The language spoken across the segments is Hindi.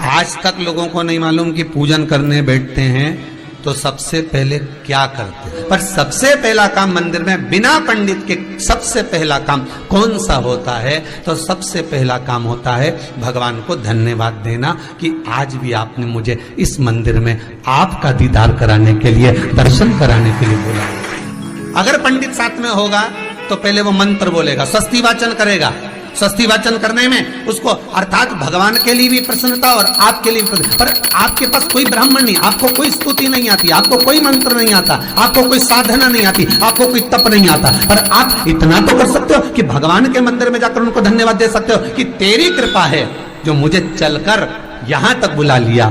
आज तक लोगों को नहीं मालूम कि पूजन करने बैठते हैं तो सबसे पहले क्या करते हैं। पर सबसे पहला काम मंदिर में बिना पंडित के सबसे पहला काम कौन सा होता है? तो सबसे पहला काम होता है भगवान को धन्यवाद देना कि आज भी आपने मुझे इस मंदिर में आपका दीदार कराने के लिए, दर्शन कराने के लिए बोला। अगर पंडित साथ में होगा तो पहले वो मंत्र बोलेगा, स्वस्ति वाचन करेगा। स्वस्ति वाचन करने में उसको अर्थात भगवान के लिए भी प्रसन्नता और आपके लिए भी। पर आपके पास कोई ब्राह्मण नहीं, आपको कोई स्तुति नहीं आती, आपको कोई मंत्र नहीं आता, आपको कोई साधना नहीं आती, आपको कोई तप नहीं आता, पर आप इतना तो कर सकते हो कि भगवान के मंदिर में जाकर उनको धन्यवाद दे सकते हो कि तेरी कृपा है जो मुझे चलकर यहां तक बुला लिया,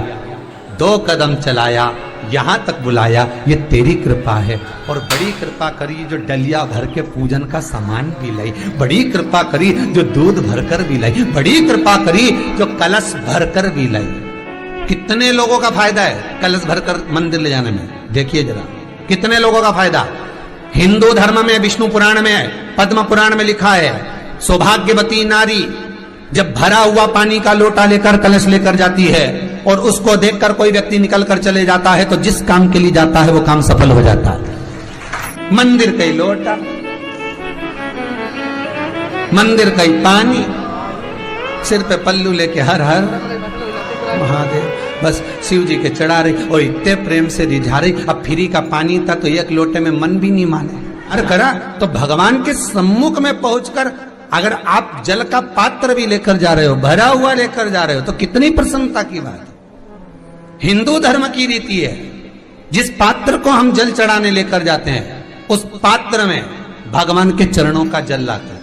2 कदम चलाया, यहां तक बुलाया, ये तेरी कृपा है। और बड़ी कृपा करी जो डलिया भर के पूजन का सामान भी लाई, बड़ी कृपा करी जो दूध भरकर भी लाई, बड़ी कृपा करी जो कलश भरकर भी लाई। कितने लोगों का फायदा है कलश भरकर मंदिर ले जाने में? देखिए जरा कितने लोगों का फायदा। हिंदू धर्म में विष्णु पुराण में, पद्म पुराण में लिखा है, सौभाग्यवती नारी जब भरा हुआ पानी का लोटा लेकर कलश लेकर जाती है और उसको देखकर कोई व्यक्ति निकल कर चले जाता है तो जिस काम के लिए जाता है वो काम सफल हो जाता है। मंदिर का ही लोटा, मंदिर का ही पानी, सिर पे पल्लू लेके हर हर महादेव बस शिव जी के चढ़ा रही और इतने प्रेम से रिझा रही। अब फ्री का पानी था तो एक लोटे में मन भी नहीं माने। अरे करा तो भगवान के सम्मुख में पहुंचकर अगर आप जल का पात्र भी लेकर जा रहे हो, भरा हुआ लेकर जा रहे हो, तो कितनी प्रसन्नता की बात है। हिंदू धर्म की रीति है, जिस पात्र को हम जल चढ़ाने लेकर जाते हैं उस पात्र में भगवान के चरणों का जल लाते हैं,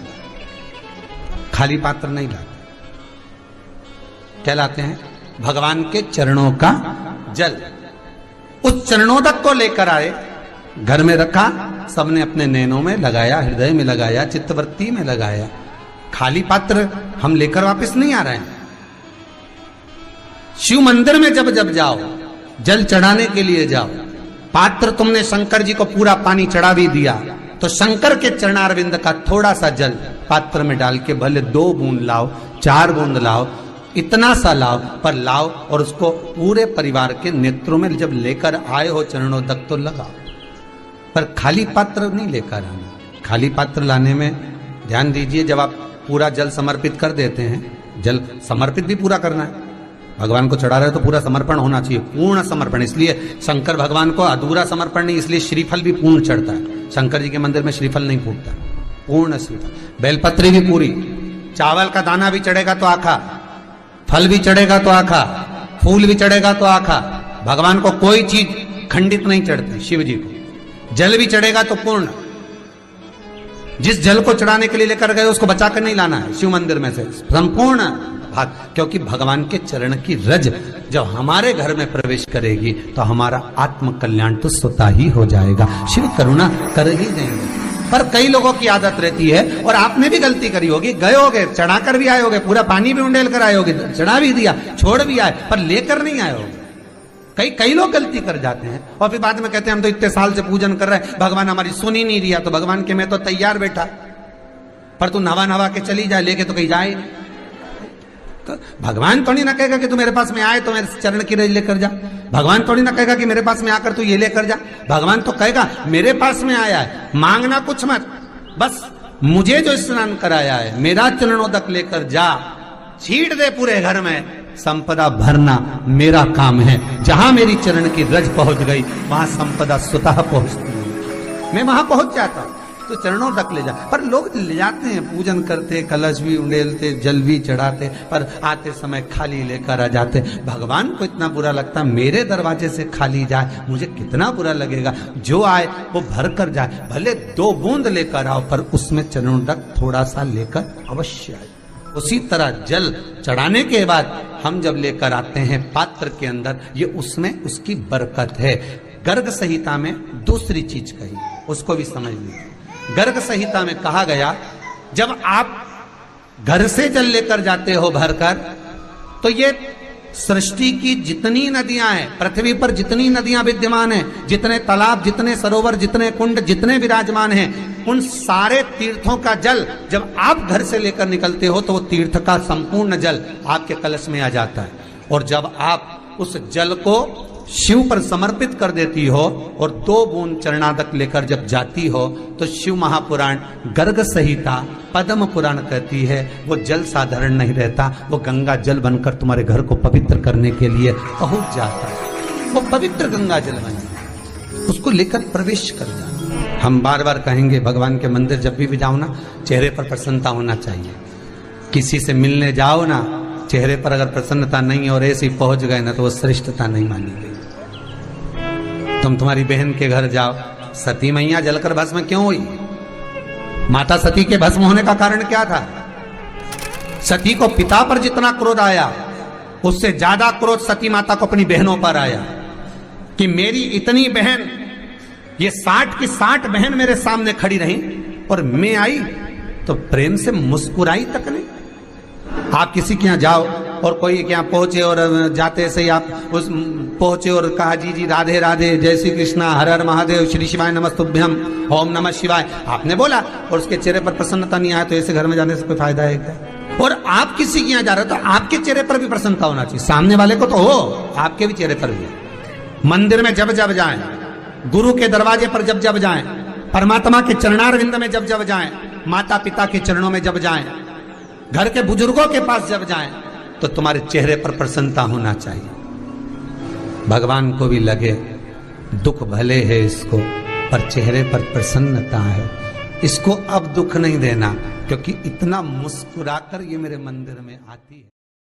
खाली पात्र नहीं लाते। क्या लाते हैं? भगवान के चरणों का जल। उस चरणोदक को लेकर आए, घर में रखा, सबने अपने नैनों में लगाया, हृदय में लगाया, चित्तवृत्ति में लगाया। खाली पात्र हम लेकर वापस नहीं आ रहे हैं। शिव मंदिर में जब जब जाओ, जल चढ़ाने के लिए जाओ, पात्र तुमने शंकर जी को पूरा पानी चढ़ा भी दिया तो शंकर के चरणारविंद का थोड़ा सा जल पात्र में डाल के भले 2 बूंद लाओ, 4 बूंद लाओ, इतना सा लाओ, पर लाओ और उसको पूरे परिवार के नेत्रों में जब लेकर आए हो चरणोदक तो लगाओ। पर खाली पात्र नहीं लेकर आना। खाली पात्र लाने में ध्यान दीजिए, जब आप पूरा जल समर्पित कर देते हैं, जल समर्पित भी पूरा करना है, भगवान को चढ़ा रहे हो तो पूरा समर्पण होना चाहिए, पूर्ण समर्पण। इसलिए शंकर भगवान को अधूरा समर्पण नहीं, इसलिए श्रीफल भी पूर्ण चढ़ता है। शंकर जी के मंदिर में श्रीफल नहीं फूटता, पूर्ण श्रीफल। बेलपत्री भी पूरी, चावल का दाना भी चढ़ेगा तो आखा, फल भी चढ़ेगा तो आखा, फूल भी चढ़ेगा तो आखा। भगवान को कोई चीज खंडित नहीं चढ़ती, शिव जी को जल भी चढ़ेगा तो पूर्ण। जिस जल को चढ़ाने के लिए लेकर गए उसको बचाकर नहीं लाना है शिव मंदिर में से, संपूर्ण भाग। क्योंकि भगवान के चरण की रज जब हमारे घर में प्रवेश करेगी तो हमारा आत्म कल्याण तो स्वतः ही हो जाएगा। शिव करुणा कर ही देंगे। पर कई लोगों की आदत रहती है, और आपने भी गलती करी होगी, गए होगे, चढ़ाकर भी आए होगे, पूरा पानी भी उंडेल कर आए होगे, चढ़ा भी दिया, छोड़ भी आए, पर लेकर नहीं आए होगे। कई लोग गलती कर जाते हैं और फिर बाद में कहते हैं हम तो इतने साल से पूजन कर रहे हैं, भगवान हमारी सुन ही नहीं दिया। तो भगवान के मैं तो तैयार बैठा, पर तू नवा के चली जाए, लेके तो कहीं जाए। तो भगवान थोड़ी ना कहेगा कि तू मेरे पास में आए तो मेरे चरण की रज लेकर जा। भगवान थोड़ी ना कहेगा कि मेरे पास में आकर तू ये लेकर जा। भगवान तो कहेगा मेरे पास में आया है, मांगना कुछ मत, बस मुझे जो स्नान कराया है मेरा चरणोदक लेकर जा, छीट दे पूरे घर में, संपदा भरना मेरा काम है। जहां मेरी चरण की रज पहुंच गई वहां संपदा स्वतः पहुंचती है, मैं वहां पहुंच जाता हूं। तो चरणों तक ले जा। पर लोग ले जाते हैं, पूजन करते, कलश भी उंडेलते, जल भी चढ़ाते, पर आते समय खाली लेकर आ जाते। भगवान को इतना बुरा लगता, मेरे दरवाजे से खाली जाए मुझे कितना बुरा लगेगा। जो आए वो भर कर जाए, भले 2 बूंद लेकर आओ, पर उसमें चरणों तक थोड़ा सा लेकर अवश्य आए। उसी तरह जल चढ़ाने के बाद हम जब लेकर आते हैं पात्र के अंदर, ये उसमें उसकी बरकत है। गर्ग संहिता में दूसरी चीज कही, उसको भी समझ लीजिए। गर्ग संहिता में कहा गया, जब आप घर से जल लेकर जाते हो भरकर, तो ये सृष्टि की जितनी नदियां हैं, पृथ्वी पर जितनी नदियां विद्यमान हैं, जितने तालाब, जितने सरोवर, जितने कुंड, जितने विराजमान हैं, उन सारे तीर्थों का जल जब आप घर से लेकर निकलते हो तो वो तीर्थ का संपूर्ण जल आपके कलश में आ जाता है। और जब आप उस जल को शिव पर समर्पित कर देती हो और 2 बूंद चरणादक लेकर जब जाती हो तो शिव महापुराण गर्ग संहिता पद्म पुराण कहती है वो जल साधारण नहीं रहता, वो गंगा जल बनकर तुम्हारे घर को पवित्र करने के लिए पहुंच जाता है। वो पवित्र गंगा जल बन उसको लेकर प्रवेश कर जाओ। हम बार बार कहेंगे भगवान के मंदिर जब भी जाओ ना, चेहरे पर प्रसन्नता होना चाहिए। किसी से मिलने जाओ ना, चेहरे पर अगर प्रसन्नता नहीं और ऐसे ही पहुंच गए ना तो वो श्रेष्ठता नहीं मानी गई। तुम तुम्हारी बहन के घर जाओ, सती मैया जलकर भस्म क्यों हुई? माता सती के भस्म होने का कारण क्या था? सती को पिता पर जितना क्रोध आया उससे ज्यादा क्रोध सती माता को अपनी बहनों पर आया कि मेरी इतनी बहन, ये 60 की 60 बहन मेरे सामने खड़ी रही और मैं आई तो प्रेम से मुस्कुराई तक नहीं। आप किसी के यहाँ जाओ और कोई के यहाँ पहुंचे और जाते से ही आप उस पहुंचे और कहा जी जी राधे राधे, जय श्री कृष्णा, हर हर महादेव, श्री शिवाय नमस्तुभ्यम, ओम नमः शिवाय आपने बोला और उसके चेहरे पर प्रसन्नता नहीं आया तो ऐसे घर में जाने से कोई फायदा है क्या? और आप किसी के यहाँ जा रहे हो तो आपके चेहरे पर भी प्रसन्नता होना चाहिए, सामने वाले को तो हो, आपके भी चेहरे पर भी। मंदिर में जब जब जाएं, गुरु के दरवाजे पर जब जब जाएं, परमात्मा के चरणारविंद में जब जब जाएं, माता पिता के चरणों में जब जाएं, घर के बुजुर्गों के पास जब जाएं तो तुम्हारे चेहरे पर प्रसन्नता होना चाहिए। भगवान को भी लगे दुख भले है इसको पर चेहरे पर प्रसन्नता है, इसको अब दुख नहीं देना क्योंकि इतना मुस्कुराकर ये मेरे मंदिर में आती है।